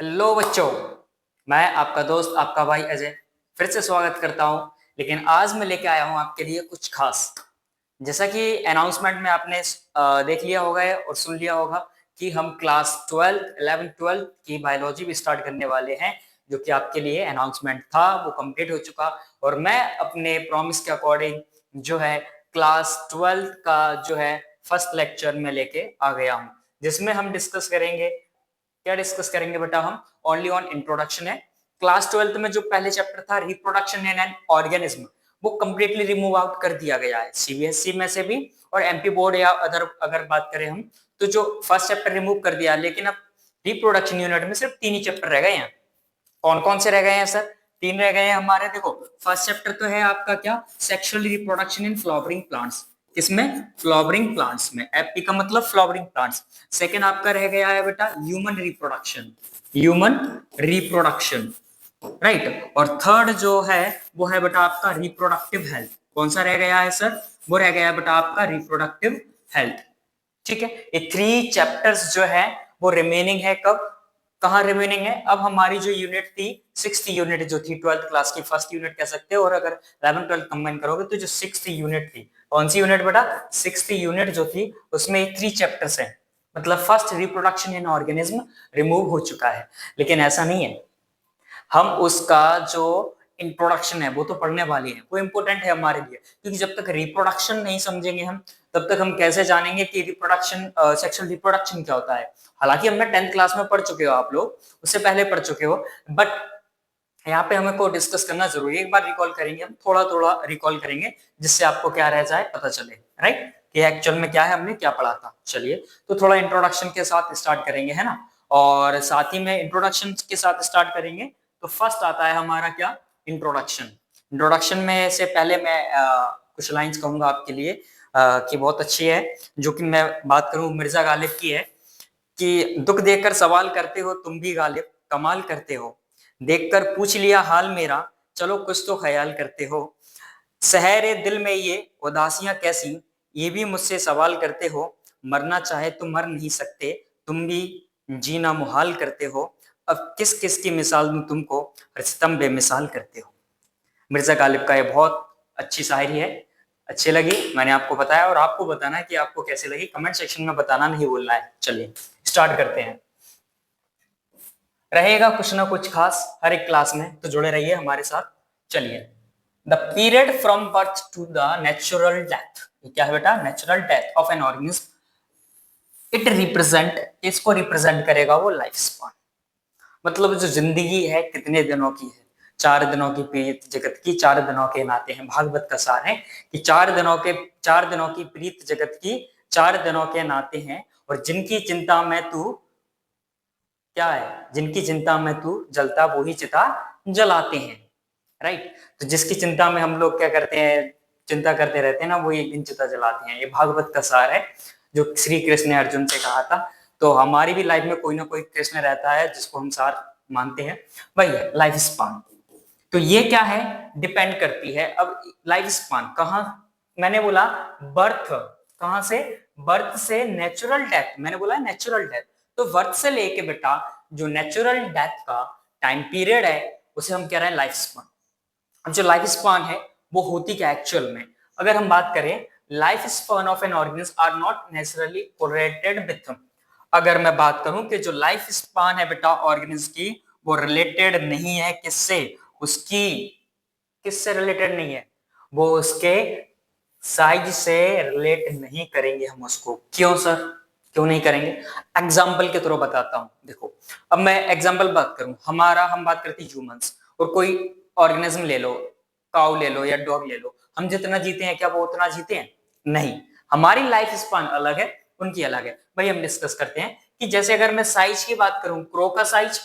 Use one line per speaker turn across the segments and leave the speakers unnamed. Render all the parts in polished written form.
Hello बच्चों, मैं आपका दोस्त आपका भाई अजय फिर से स्वागत करता हूं। लेकिन आज मैं लेके आया हूं आपके लिए कुछ खास। जैसा कि अनाउंसमेंट में आपने देख लिया होगा और सुन लिया होगा कि हम क्लास 11th 12th की बायोलॉजी भी स्टार्ट करने वाले हैं, जो कि आपके लिए अनाउंसमेंट था वो कंप्लीट हो चुका। और मैं अपने प्रॉमिस के अकॉर्डिंग जो है क्लास 12th का जो है फर्स्ट लेक्चर में लेके आ गया हूँ, जिसमें हम डिस्कस करेंगे। क्या डिस्कस करेंगे बेटा? हम ओनली ऑन इंट्रोडक्शन है। क्लास 12th में जो पहले चैप्टर था रिप्रोडक्शन इन एन ऑर्गेनिज्म, वो कंप्लीटली रिमूव आउट कर दिया गया है सीबीएसई में से भी और एमपी बोर्ड या अदर अगर बात करें हम तो जो फर्स्ट चैप्टर रिमूव कर दिया। लेकिन अब रिप्रोडक्शन यूनिट में सिर्फ 3 ही चैप्टर रह गए हैं। कौन कौन से रह गए हैं सर? 3 रह गए हैं हमारे। देखो, फर्स्ट चैप्टर तो है आपका क्या, sexual reproduction in flowering plants. किसमें? फ्लावरिंग प्लांट्स में। एपी का मतलब फ्लावरिंग प्लांट्स। सेकंड आपका रह गया है बेटा human reproduction, human reproduction, right. और थर्ड जो है वो है बेटा आपका रिप्रोडक्टिव हेल्थ। कौन सा रह गया है सर? वो रह गया है बेटा आपका रिप्रोडक्टिव हेल्थ। ठीक है, ये 3 चैप्टर्स जो है वो रिमेनिंग है। कब कहाँ रिमेनिंग है? अब हमारी जो यूनिट थी, 6th यूनिट जो थी 12th क्लास की फर्स्ट यूनिट कह सकते हो, और अगर 11th 12th कंबाइन करोगे तो जो 6th यूनिट थी, कौन सी यूनिट बेटा? 6th यूनिट जो थी उसमें 3 चैप्टर्स हैं। मतलब first reproduction in organism remove हो चुका है। लेकिन ऐसा नहीं है, हम उसका जो इंट्रोडक्शन है वो तो पढ़ने वाले हैं, वो इंपॉर्टेंट है हमारे लिए। क्योंकि जब तक रिप्रोडक्शन नहीं समझेंगे हम, तब तक हम कैसे जानेंगे कि रिप्रोडक्शन, सेक्सुअल रिप्रोडक्शन क्या होता है। हालांकि हमने 10th क्लास में पढ़ चुके हो, आप लोग उससे पहले पढ़ चुके हो, बट यहाँ पे हमें को डिस्कस करना जरूरी है। एक बार रिकॉल करेंगे, हम थोड़ा थोड़ा रिकॉल करेंगे, जिससे आपको क्या रह जाए पता चले, राइट, कि एक्चुअल में क्या है, हमने क्या पढ़ा था। चलिए, तो थोड़ा इंट्रोडक्शन के साथ स्टार्ट करेंगे, है ना। और साथ ही में इंट्रोडक्शन के साथ स्टार्ट करेंगे तो फर्स्ट आता है हमारा क्या, इंट्रोडक्शन। इंट्रोडक्शन में से पहले मैं कुछ लाइंस कहूंगा आपके लिए कि बहुत अच्छी है, जो कि मैं बात करूं मिर्जा गालिब की है कि दुख देकर सवाल करते हो तुम भी गालिब, कमाल करते हो, देखकर पूछ लिया हाल मेरा, चलो कुछ तो ख्याल करते हो, सहरे दिल में ये उदासियां कैसी, ये भी मुझसे सवाल करते हो, मरना चाहे तो मर नहीं सकते, तुम भी जीना मुहाल करते हो, अब किस किस की मिसाल दूं तुमको, रिश्तम बेमिसाल करते हो। मिर्जा गालिब का ये बहुत अच्छी शायरी है। अच्छी लगी, मैंने आपको बताया, और आपको बताना है कि आपको कैसे लगी। कमेंट सेक्शन में बताना नहीं भूलना है। चलिए स्टार्ट करते हैं। रहेगा कुछ ना कुछ खास हर एक क्लास में, तो जुड़े रहिए हमारे साथ। चलिए, the period from birth to the natural death. क्या है बेटा? Natural death of an organism. It represent, इसको रिप्रेजेंट करेगा वो लाइफ स्पान। मतलब जो जिंदगी है कितने दिनों की है? 4 दिनों की प्रीत जगत की, 4 दिनों के नाते हैं। भागवत का सार है कि 4 दिनों की प्रीत जगत की, 4 दिनों के नाते हैं। और जिनकी चिंता में तू, क्या है, जिनकी चिंता में तू जलता वो ही चिता जलाते हैं, राइट। तो जिसकी चिंता में हम लोग क्या करते हैं, चिंता करते रहते हैं ना, वो एक दिन चिता जलाते हैं। ये भागवत का सार है जो श्री कृष्ण ने अर्जुन से कहा था। तो हमारी भी लाइफ में कोई ना कोई कृष्ण रहता है जिसको हम सार मानते हैं। वही है लाइफ स्पान। तो ये क्या है, डिपेंड करती है। अब लाइफ स्पान कहाँ, मैंने बोला बर्थ, कहाँ से? बर्थ से नेचुरल डेथ, मैंने बोला नेचुरल डेथ। तो बर्थ से लेके बेटा जो नेचुरल डेथ का टाइम पीरियड है उसे हम कह रहे हैं लाइफ स्पान। अब जो लाइफ स्पान है वो होती क्या एक्चुअल में? अगर हम बात करें, life span of an organism are not naturally correlated with, अगर मैं बात करूं कि जो लाइफ स्पान है बेटा ऑर्गेनिज्म की, वो रिलेटेड नहीं है किससे, उसकी, किससे रिलेटेड नहीं है, वो उसके साइज से रिलेट नहीं करेंगे हम उसको। क्यों सर, क्यों नहीं करेंगे? एग्जाम्पल के थ्रू बताता हूं। देखो, अब मैं एग्जाम्पल बात करूं, हम बात करते हैं ह्यूमंस, और कोई ऑर्गेनिज्म ले लो, काउ ले लो या डॉग ले लो, हम जितना जीते हैं क्या वो उतना जीते हैं? नहीं। हमारी लाइफ स्पान अलग है, उनकी अलग है। भाई हम डिस्कस करते हैं कि जैसे अगर मैं साइज की बात करूं, क्रो का साइज,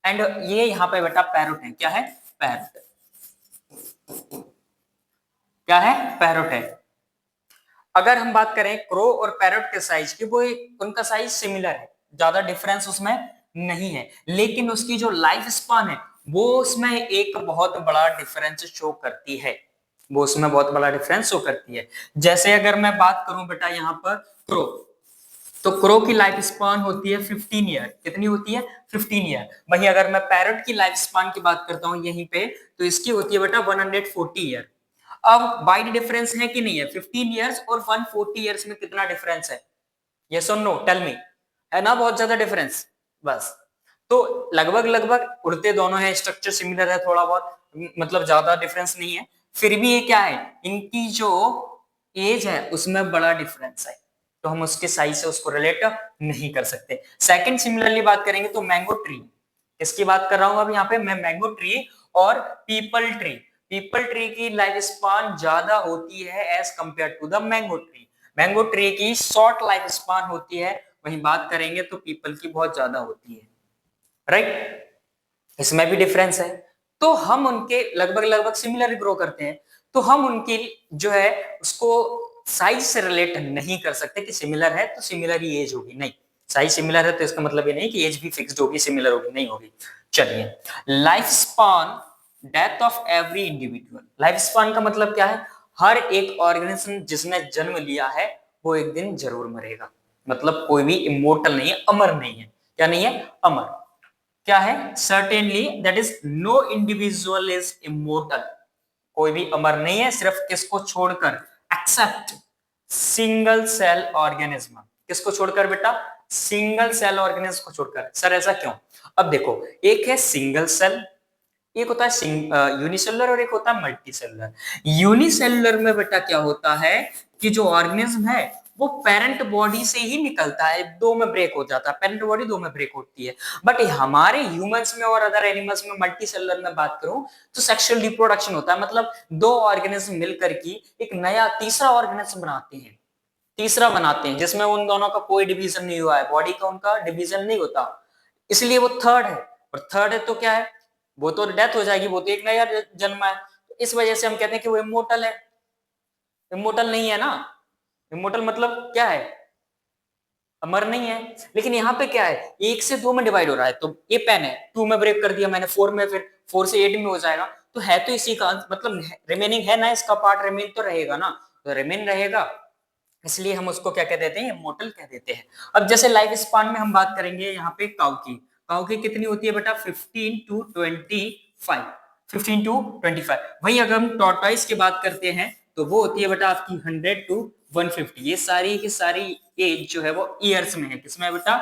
एंड ये यहाँ पे बेटा पैरोट है। क्या है? पैरोट। क्या है? पैरोट है। अगर हम बात करें क्रो और पैरोट के साइज की, वो उनका साइज सिमिलर है, ज्यादा डिफरेंस उसमें नहीं है। लेकिन उसकी जो लाइफ स्पान है वो उसमें एक बहुत बड़ा डिफरेंस शो करती है, वो उसमें बहुत बड़ा डिफरेंस शो करती है। जैसे अगर मैं बात करूं बेटा यहाँ पर क्रो, तो क्रो की लाइफ स्पान होती है 15 ईयर। कितनी होती है? 15 ईयर। वहीं अगर मैं पैरट की लाइफ स्पान की बात करता हूं यहीं पे, तो इसकी होती है बेटा 140 ईयर। अब वाइड डिफरेंस है कि नहीं है? 15 ईयर्स और 140 ईयर्स में कितना डिफरेंस है? यस और नो, टेल मी। है ना बहुत ज्यादा डिफरेंस? बस। तो लगभग लगभग उड़ते दोनों हैं, स्ट्रक्चर सिमिलर है थोड़ा बहुत, मतलब ज्यादा डिफरेंस नहीं है। फिर भी ये क्या है, इनकी जो एज है उसमें बड़ा डिफरेंस है, तो हम उसके साइज से उसको रिलेट नहीं कर सकते। सेकंड सिमिलरली बात करेंगे तो मैंगो ट्री, किसकी बात कर रहा हूं अब यहाँ पे मैं? मैंगो ट्री और पीपल ट्री। पीपल ट्री की लाइफ स्पान ज्यादा होती है as compare to the mango tree. Mango tree की शॉर्ट लाइफ स्पान होती है, वहीं बात करेंगे तो पीपल की बहुत ज्यादा होती है, राइट? इसमें भी डिफरेंस है। तो हम उनके लगभग लगभग सिमिलर ग्रो करते हैं, तो हम उनकी जो है उसको साइज से रिलेट नहीं कर सकते कि सिमिलर है तो सिमिलर ही एज होगी, नहीं। साइज सिमिलर है तो इसका मतलब ये नहीं कि एज भी फिक्स्ड होगी, सिमिलर होगी, नहीं होगी। चलिए, life span death of every individual. Life span का मतलब क्या है? हर एक ऑर्गेनिज्म जिसने जन्म लिया है वो एक दिन जरूर मरेगा। मतलब कोई भी इमोर्टल नहीं है, अमर नहीं है। क्या नहीं है? अमर। क्या है? Certainly that is no individual is immortal. कोई भी अमर नहीं है, सिर्फ किसको छोड़कर? Except single cell organism. किसको छोड़कर बेटा? सिंगल सेल ऑर्गेनिज्म को छोड़कर। सर ऐसा क्यों? अब देखो, एक है सिंगल सेल, एक होता है यूनिसेलुलर और एक होता है मल्टी सेलुलर। यूनिसेलुलर में बेटा क्या होता है कि जो ऑर्गेनिज्म है वो पेरेंट बॉडी से ही निकलता है, दो में ब्रेक हो जाता है, पेरेंट बॉडी दो में ब्रेक होती है। बट हमारे ह्यूमंस में और अदर एनिमल्स में मल्टी सेलुलर में बात करूं तो सेक्सुअल रिप्रोडक्शन होता है, मतलब दो ऑर्गेनिज्म मिलकर की एक नया तीसरा ऑर्गेनिज्म बनाते हैं, तीसरा बनाते हैं जिसमें उन दोनों का कोई डिवीजन नहीं हुआ है, बॉडी का उनका डिवीजन नहीं होता, इसलिए वो थर्ड है। और थर्ड है तो क्या है? वो तो डेथ हो जाएगी, वो तो एक नया जन्म है। तो इस वजह से हम कहते हैं कि वो इमोर्टल है। इमोर्टल नहीं है ना? इमोर्टल मतलब क्या है? अमर नहीं है। लेकिन यहाँ पे क्या है, एक से दो में डिवाइड हो रहा है, तो ये पेन है, टू में ब्रेक कर दिया मैंने, फोर में, फिर फोर से एट में हो जाएगा, तो है तो इसी का मतलब रिमेनिंग है ना, इसका पार्ट रिमेन तो रहेगा ना, तो रिमेन रहेगा, इसलिए हम उसको क्या कह देते हैं? इमोर्टल कह देते हैं। अब जैसे लाइफ स्पान में हम बात करेंगे यहाँ पे काऊ की। काऊ की कितनी होती है बेटा? 15 टू 25। 15 टू 25। वहीं अगर हम टॉर्टॉइस की बात करते हैं तो वो होती है बेटा आपकी 100 टू 150। ये सारी की सारी एज जो है वो ईयर्स में है। किसमें है बेटा?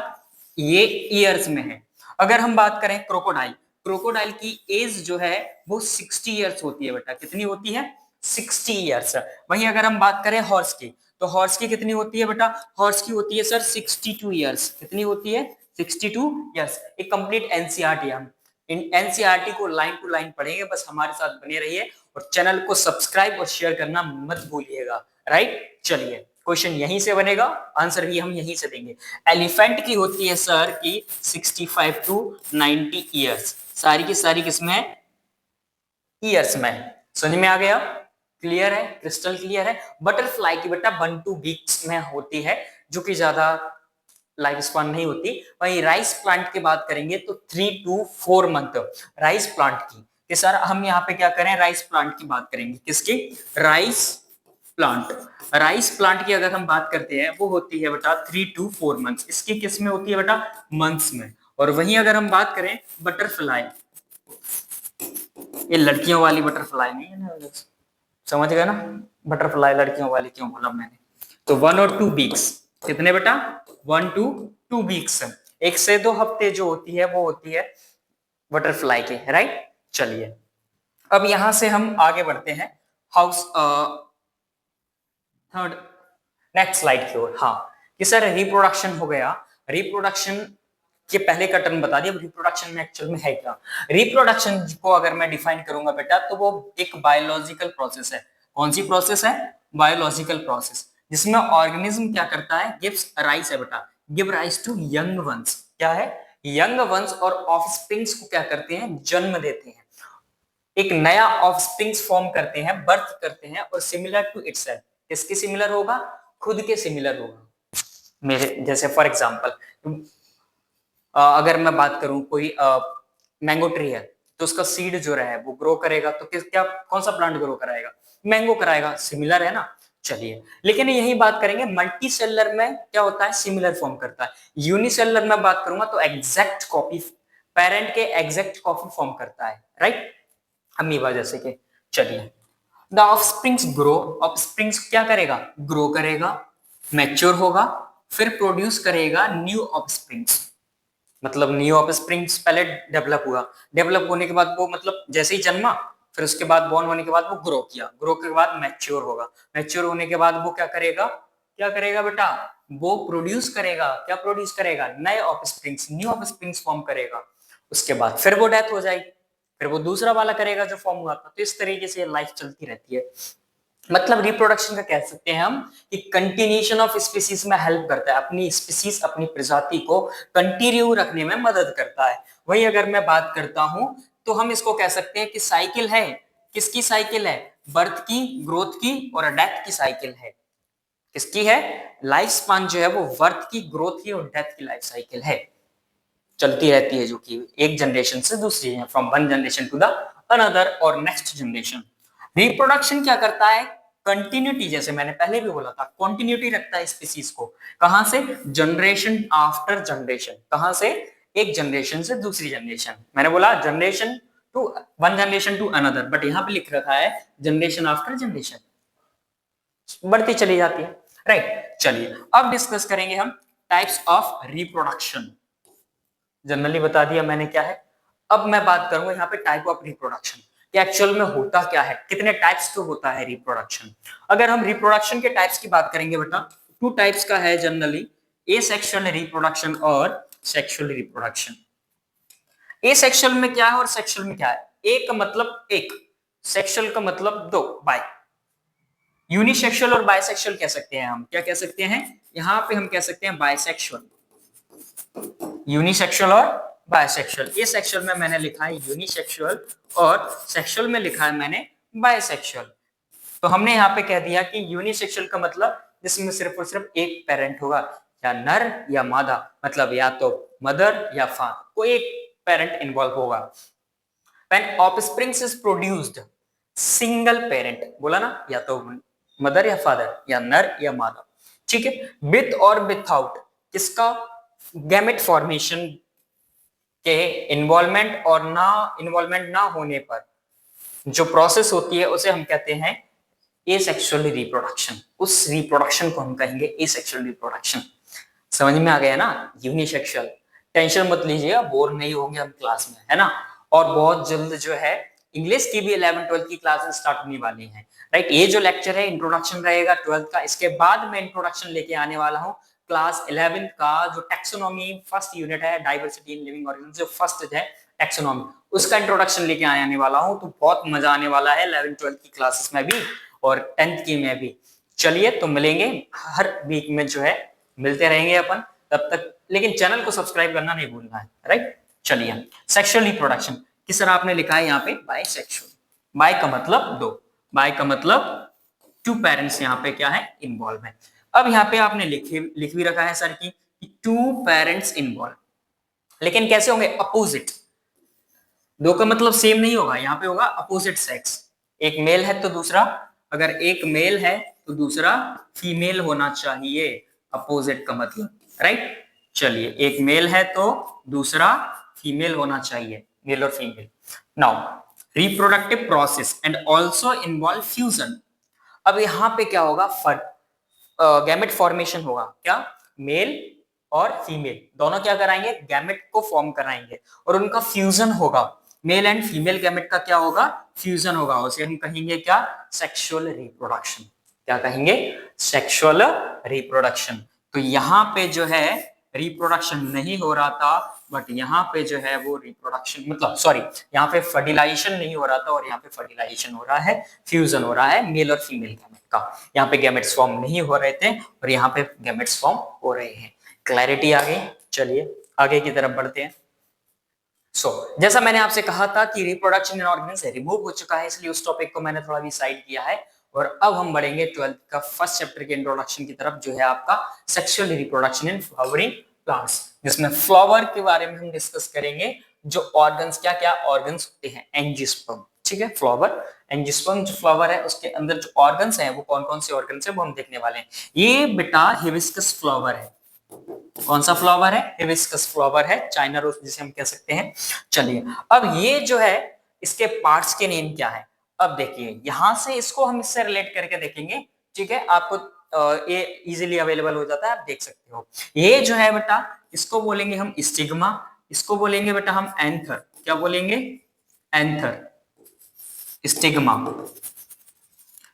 ये ईयर्स में है। अगर हम बात करें क्रोकोडाइल, क्रोकोडाइल की एज जो है वो 60 ईयर्स होती है बेटा। कितनी होती है? 60 ईयर्स। वहीं अगर हम बात करें हॉर्स की, तो हॉर्स की कितनी होती है बेटा? हॉर्स की होती है सर 62 ईयर्स। कितनी होती है? 62 ईयर्स। एक कंप्लीट एनसीईआरटी हम इन एनसीईआरटी को लाइन टू लाइन पढ़ेंगे, बस हमारे साथ बने रहिए और चैनल को सब्सक्राइब और शेयर करना मत भूलिएगा, राइट? चलिए, क्वेश्चन यहीं से बनेगा, आंसर भी हम यहीं से देंगे। एलिफेंट की होती है सर की 65 टू 90 ईयर्स। सारी की सारी किसमें? ईयर्स में। समझ में आ गया? क्लियर है? क्रिस्टल क्लियर है? बटरफ्लाई की बेटा 1 टू वीक्स में होती है, जो कि ज्यादा लाइफ स्पान नहीं होती। वहीं राइस प्लांट की बात करेंगे तो 3 टू 4 मंथ राइस प्लांट की। कि सर हम यहाँ पे क्या करें? राइस प्लांट की बात करेंगे। किसकी? Rice plant. राइस प्लांट की अगर हम बात करते हैं वो होती है बेटा 3 टू 4 मंथ्स। इसकी किस में होती है बेटा? मंथ्स में। और वहीं अगर हम बात करें बटरफ्लाई, ये लड़कियों वाली बटरफ्लाई नहीं है ना, समझ गए ना? बटरफ्लाई लड़कियों वाली क्यों बोला मैंने? तो 1 और 2 वीक्स। कितने बेटा? 1 टू 2 वीक्स। 1 से 2 हफ्ते जो होती है वो होती है बटरफ्लाई के, राइट? चलिए, अब यहां से हम आगे बढ़ते हैं हाउस थर्ड नेक्स्ट स्लाइड की ओर। हाँ, कि सर रिप्रोडक्शन हो गया। रिप्रोडक्शन के पहले का टर्म बता दिया, रिप्रोडक्शन में एक्चुअल में है क्या? रिप्रोडक्शन को अगर मैं डिफाइन करूंगा बेटा तो वो एक बायोलॉजिकल प्रोसेस है। कौन सी प्रोसेस है? बायोलॉजिकल प्रोसेस, जिसमें ऑर्गेनिज्म क्या करता है? गिव्स राइज है बेटा, give rise to young ones. क्या है? यंग वंस और ऑफस्प्रिंग्स को क्या करते हैं? जन्म देते हैं, एक नया ऑफस्प्रिंग्स फॉर्म करते हैं, बर्थ करते हैं, और सिमिलर टू इटसेल्फ। किसके सिमिलर होगा? खुद के सिमिलर होगा। मेरे जैसे फॉर एग्जांपल अगर मैं बात करूं कोई मैंगो ट्री है तो उसका सीड जो है वो ग्रो करेगा तो किस क्या कौन सा प्लांट ग्रो कराएगा? मैंगो कराएगा। सिमिलर है ना? चलिए, लेकिन यही बात करेंगे मल्टी सेलुलर में क्या होता है, सिमिलर फॉर्म करता है। यूनिसेलुलर में बात करूंगा तो एग्जैक्ट कॉपी, पेरेंट के एग्जैक्ट कॉपी फॉर्म करता है, राइट, अमीबा जैसे के। चलिए, द ऑफस्प्रिंग्स ग्रो, ऑफस्प्रिंग्स क्या करेगा, ग्रो करेगा, मैच्योर होगा, फिर प्रोड्यूस करेगा न्यू ऑफस्प्रिंग्स। मतलब न्यू ऑफस्प्रिंग्स पहले डेवलप हुआ, डेवलप होने के बाद वो मतलब जैसे ही जन्मा, फिर उसके बाद बॉर्न होने के बाद वो ग्रो किया, ग्रो के बाद मैच्योर होगा, मैच्योर होने के बाद वो क्या करेगा, क्या करेगा बेटा, वो प्रोड्यूस करेगा, क्या प्रोड्यूस करेगा, नए ऑफस्प्रिंग्स, न्यू ऑफस्प्रिंग्स फॉर्म करेगा। उसके बाद फिर वो डेथ हो जाएगी, फिर वो दूसरा वाला करेगा जो फॉर्म हुआ था। तो इस तरीके से लाइफ चलती रहती है। मतलब रिप्रोडक्शन का कह सकते हैं हम कि कंटिन्यूएशन ऑफ स्पीसीज में हेल्प करता है, अपनी स्पीसीज, अपनी प्रजाति को कंटिन्यू रखने में मदद करता है। वही अगर मैं बात करता हूं तो हम इसको कह सकते हैं कि साइकिल है, किसकी साइकिल है, बर्थ की, ग्रोथ की और डेथ की साइकिल है। किसकी है, लाइफ स्पान जो है वो बर्थ की, ग्रोथ की और डेथ की लाइफ साइकिल है, चलती रहती है, जो कि एक जनरेशन से दूसरी, from one generation to the another और नेक्स्ट जनरेशन। रिप्रोडक्शन क्या करता है, कंटिन्यूटी, जैसे मैंने पहले भी बोला था, कंटिन्यूटी रखता है स्पीसीज को, कहां से, जनरेशन आफ्टर जनरेशन, कहां से, एक जनरेशन से दूसरी जनरेशन। मैंने बोला generation to one generation to another, but यहां पे लिख रखा है जनरेशन आफ्टर जनरेशन, बढ़ती चली जाती है, राइट। चलिए, अब डिस्कस करेंगे हम टाइप्स ऑफ रिप्रोडक्शन। जनरली बता दिया मैंने क्या है। अब मैं बात करूंगा यहाँ पे टाइप ऑफ रिप्रोडक्शन कि एक्चुअल में होता क्या है, कितने टाइप्स तो होता है रिप्रोडक्शन। अगर हम रिप्रोडक्शन के टाइप्स की बात करेंगे बेटा, टू टाइप्स का है जनरली, एसेक्सुअल रिप्रोडक्शन और सेक्सुअल रिप्रोडक्शन। एसेक्सुअल में क्या है और सेक्सुअल में क्या है, एक का मतलब एक, सेक्सुअल का मतलब दो, बाय। यूनिसेक्सुअल और बायसेक्सुअल कह सकते हैं हम, क्या कह सकते हैं, यहाँ पे हम कह सकते हैं बायसेक्सुअल, यूनिसेक्सुअल और बायसेक्सुअल। ये सेक्सुअल में मैंने लिखा है यूनिसेक्सुअल और सेक्सुअल में लिखा है मैंने बायसेक्सुअल। तो हमने यहाँ पे कह दिया कि यूनिसेक्सुअल का मतलब जिसमें सिर्फ और सिर्फ एक पेरेंट होगा, या नर या मादा, मतलब या तो मदर या फादर, कोई एक पेरेंट इन्वॉल्व होगा। When offspring is produced, single parent, बोला ना, या तो मदर या फादर या नर या मादा, ठीक है, विथ और विथआउट किसका, गैमेट फॉर्मेशन के इन्वॉल्वमेंट और ना, इन्वॉल्वमेंट ना होने पर जो प्रोसेस होती है उसे हम कहते हैं एसेक्सुअल रिप्रोडक्शन। उस रिप्रोडक्शन को हम कहेंगे एसेक्सुअल रिप्रोडक्शन। समझ में आ गया ना, यूनिसेक्सुअल। टेंशन मत लीजिएगा, बोर नहीं होंगे हम क्लास में, है ना। और बहुत जल्द जो है इंग्लिश की भी 11th-12th की क्लासेस स्टार्ट होने वाली हैं, राइट। ये जो लेक्चर है इंट्रोडक्शन रहेगा 12th का, इसके बाद मैं इंट्रोडक्शन लेके आने वाला हूँ क्लास 11th का, जो टैक्सोनॉमी फर्स्ट यूनिट है, डाइवर्सिटी इन लिविंग ऑर्गेनिज्म, जो फर्स्ट है टैक्सोनॉमी, उसका इंट्रोडक्शन लेके आने वाला हूँ। तो बहुत मजा आने वाला है 11th-12th की क्लासेस में भी और 10th की में भी। चलिए, तो मिलेंगे हर वीक में, जो है मिलते रहेंगे अपन तब तक, लेकिन चैनल को सब्सक्राइब करना नहीं भूलना है, राइट। चलिए, सेक्सुअल रिप्रोडक्शन किस तरह आपने लिखा है यहाँ पे, बायसेक्सुअल, बाय का मतलब दो, बाय का मतलब टू पेरेंट्स यहाँ पे क्या है, इन्वॉल्व है। अब यहाँ पे आपने लिख भी रखा है सर की टू पेरेंट्स इन्वॉल्व, लेकिन कैसे होंगे, अपोजिट, दो का मतलब सेम नहीं होगा, यहाँ पे होगा अपोजिट सेक्स। एक मेल है तो दूसरा, अगर एक मेल है तो दूसरा फीमेल होना चाहिए, अपोजिट का मतलब, राइट। चलिए, एक मेल है तो दूसरा फीमेल होना चाहिए, मेल और female. Now reproductive process and also involve fusion. अब यहाँ पे क्या होगा, गैमेट फॉर्मेशन होगा, क्या, मेल और फीमेल दोनों क्या कराएंगे, गैमेट को फॉर्म कराएंगे और उनका फ्यूजन होगा। मेल एंड फीमेल गैमेट का क्या होगा, फ्यूजन होगा, उसे हम कहेंगे क्या, सेक्सुअल रिप्रोडक्शन। क्या कहेंगे, सेक्सुअल रिप्रोडक्शन। तो यहाँ पे जो है रिप्रोडक्शन नहीं हो रहा था, बट यहाँ पे जो है वो रिप्रोडक्शन, मतलब सॉरी, यहाँ पे फर्टिलाइजेशन नहीं हो रहा था और यहाँ पे फर्टिलाइजेशन हो रहा है, फ्यूजन हो रहा है मेल और फीमेल गैमेट का। यहाँ पे गैमेट्स फॉर्म नहीं हो रहे थे और यहाँ पे गैमेट्स फॉर्म हो रहे हैं। क्लैरिटी आ गई। चलिए आगे की तरफ बढ़ते हैं। जैसा मैंने आपसे कहा था कि रिप्रोडक्शन इन ऑर्गेनिज्म रिमूव हो चुका है, इसलिए उस टॉपिक को मैंने थोड़ा भी साइड किया है और अब हम बढ़ेंगे 12th का फर्स्ट चैप्टर के इंट्रोडक्शन की तरफ, जो है आपका sexual reproduction in flowering plants, जिसमें फ्लावर के बारे में हम डिस्कस करेंगे, जो ऑर्गन्स, क्या क्या ऑर्गन्स होते हैं, एंजियोस्पर्म, ठीक है, फ्लावर। एंजियोस्पर्म जो फ्लावर है उसके अंदर जो ऑर्गन्स हैं वो कौन कौन से ऑर्गन्स हैं वो हम देखने वाले हैं। ये बेटा हिबिस्कस फ्लावर है। कौन सा फ्लावर है? हिबिस्कस फ्लावर है, चाइना रोज जिसे हम कह सकते हैं। चलिए, अब ये जो है इसके पार्ट्स के नेम क्या है? अब देखिए यहां से इसको हम इससे रिलेट करके देखेंगे, ठीक है, आपको ये इजीली अवेलेबल हो जाता है, आप देख सकते हो। ये जो है बेटा इसको बोलेंगे हम स्टिग्मा, इसको बोलेंगे बेटा हम एंथर। क्या बोलेंगे? Anther, stigma.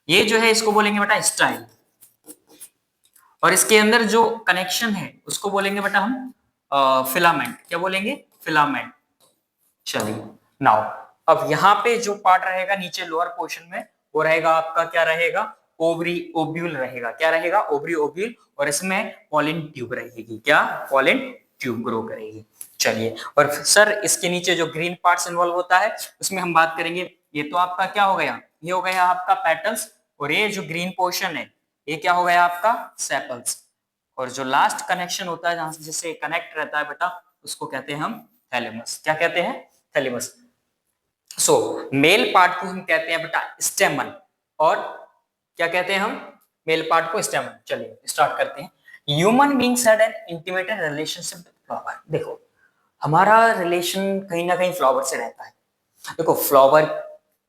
ये जो है इसको बोलेंगे बेटा स्टाइल, और इसके अंदर जो कनेक्शन है उसको बोलेंगे बेटा हम फिलामेंट। क्या बोलेंगे? फिलामेंट। चलिए, नाउ अब यहाँ पे जो पार्ट रहेगा नीचे लोअर पोर्शन में वो रहेगा आपका, क्या रहेगा? ओवरी ओब्यूल रहेगा। क्या रहेगा? Ovary ovule. और इसमें पॉलिन ट्यूब रहेगी। क्या? पॉलिन ट्यूब ग्रो करेगी। चलिए, और सर इसके नीचे जो ग्रीन पार्ट्स इन्वॉल्व होता है उसमें हम बात करेंगे। ये तो आपका क्या हो गया? ये हो गया आपका पेटल्स, और ये जो ग्रीन पोर्शन है ये क्या हो गया आपका? सेपल्स। और जो लास्ट कनेक्शन होता है जहां से जिससे कनेक्ट रहता है बेटा उसको कहते हैं हम थैलेमस। क्या कहते हैं? थैलेमस। सो मेल पार्ट को हम कहते हैं बेटा स्टेमन, और क्या कहते हैं हम? मेल पार्ट को स्टेमन। चलिए स्टार्ट करते हैं। Human beings had an intimate relationship with flower. देखो हमारा रिलेशन कहीं ना कहीं फ्लावर से रहता है। देखो फ्लावर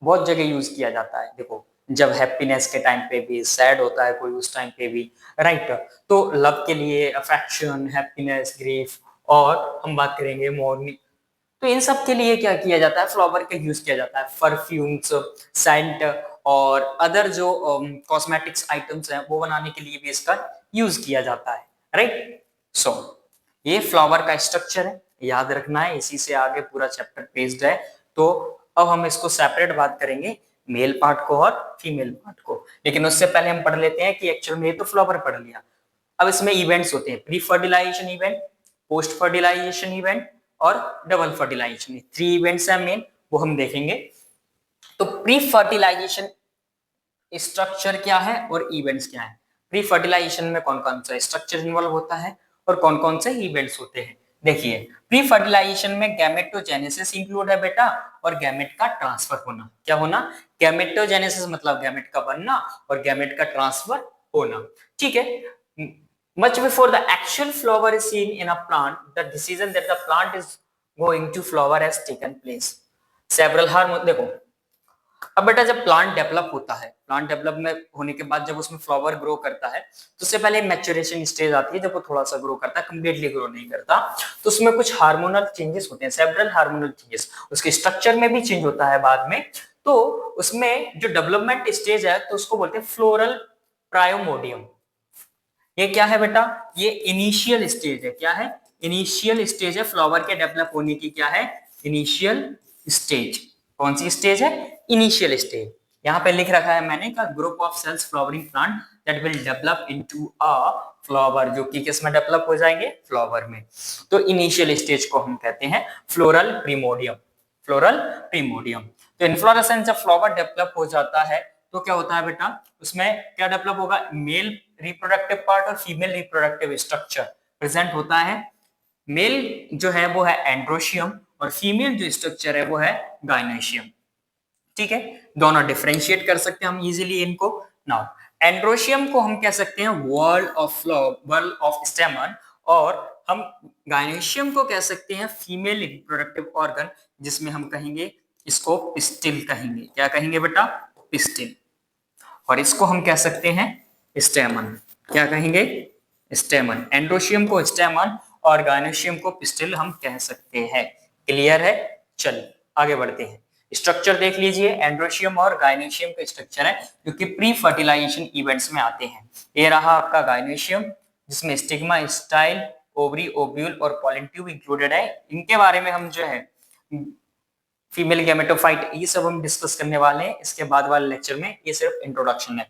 बहुत जगह यूज किया जाता है। देखो जब हैप्पीनेस के टाइम पे भी, सैड होता है कोई उस टाइम पे भी, राइट। तो लव के लिए अफेक्शन, हैप्पीनेस, ग्रीफ, और हम बात करेंगे मॉर्निंग, तो इन सब के लिए क्या किया जाता है? फ्लावर का यूज किया जाता है। परफ्यूम्स, सेंट और अदर जो कॉस्मेटिक्स आइटम्स हैं वो बनाने के लिए भी इसका यूज किया जाता है, राइट। सो ये फ्लावर का स्ट्रक्चर है, याद रखना है, इसी से आगे पूरा चैप्टर बेस्ड है। तो अब हम इसको सेपरेट बात करेंगे, मेल पार्ट को और फीमेल पार्ट को। लेकिन उससे पहले हम पढ़ लेते हैं कि एक्चुअल में ये तो फ्लावर पढ़ लिया, अब इसमें इवेंट्स होते हैं। Pre fertilisation event, post fertilisation event और डबल फर्टिलाइजेशन। 3 इवेंट्स हैं मेन, वो हम देखेंगे। तो प्री फर्टिलाइजेशन स्ट्रक्चर क्या है और इवेंट्स क्या है? प्री फर्टिलाइजेशन में कौन कौन सा स्ट्रक्चर इन्वॉल्व होता है और कौन कौन से इवेंट्स होते हैं? देखिए प्री फर्टिलाइजेशन में गैमेटोजेनेसिस इंक्लूड है बेटा, और गैमेट का ट्रांसफर होना। क्या होना? गैमेटोजेनेसिस मतलब गैमेट का बनना, और गैमेट का ट्रांसफर होना, ठीक है। Much before the actual flower is seen in a plant, the decision that the plant is going to flower has taken place. Several hormone, देखो अब बेटा जब प्लांट डेवलप होता है, प्लांट डेवलप में होने के बाद जब उसमें फ्लावर ग्रो करता है तो उससे पहले मैच्योरेशन स्टेज आती है, जब वो थोड़ा सा ग्रो करता है, कंप्लीटली ग्रो नहीं करता, तो उसमें कुछ हार्मोनल चेंजेस होते हैं, सेवरल हार्मोनल चेंजेस, उसके स्ट्रक्चर में भी चेंज होता है बाद में। तो उसमें जो डेवलपमेंट स्टेज है तो उसको बोलते हैं फ्लोरल प्रायोमोडियम। ये क्या है बेटा? ये इनिशियल स्टेज है। क्या है? इनिशियल स्टेज है फ्लावर के डेवलप होने की। क्या है? Initial stage. कौन सी स्टेज है? Initial stage. यहाँ पे लिख रखा है मैंने का group of cells flowering plant that will develop into a flower, जो कि किस में डेवलप हो जाएंगे? फ्लावर में। तो इनिशियल स्टेज को हम कहते हैं फ्लोरल प्रीमोडियम। फ्लोरल प्रीमोडियम। तो इन्फ्लोरेसेंस जब फ्लावर डेवलप हो जाता है तो क्या होता है बेटा? उसमें क्या डेवलप होगा? मेल रिप्रोडक्टिव पार्ट और फीमेल रिप्रोडक्टिव स्ट्रक्चर प्रेजेंट होता है। मेल जो है वो है एंड्रोशियम, और फीमेल जो स्ट्रक्चर है वो है गाइनेशियम, ठीक है। दोनों डिफरेंशिएट कर सकते हैं हम इजीली इनको। नाउ एंड्रोशियम को हम कह सकते हैं वॉल ऑफ वॉल ऑफ स्टेमन, और हम गाइनेशियम को कह सकते हैं फीमेल रिप्रोडक्टिव ऑर्गन, जिसमें हम कहेंगे इसको पिस्टिल कहेंगे। क्या कहेंगे बेटा? पिस्टिल। और इसको हम कह सकते हैं स्टेमन। क्या कहेंगे? स्टेमन। एंड्रोशियम को स्टेमन और गाइनेशियम को पिस्टिल हम कह सकते हैं। क्लियर है? चलिए आगे बढ़ते हैं। स्ट्रक्चर देख लीजिए, एंड्रोशियम और गाइनेशियम का स्ट्रक्चर है जो कि प्री फर्टिलाइजेशन इवेंट्स में आते हैं। ये रहा आपका गाइनेशियम, जिसमें स्टिग्मा, स्टाइल, ओवरी, ओव्यूल और पॉलन ट्यूब इंक्लूडेड है। इनके बारे में हम जो है फीमेल गैमेटोफाइट ये सब हम डिस्कस करने वाले हैं इसके बाद वाले लेक्चर में। ये सिर्फ इंट्रोडक्शन है।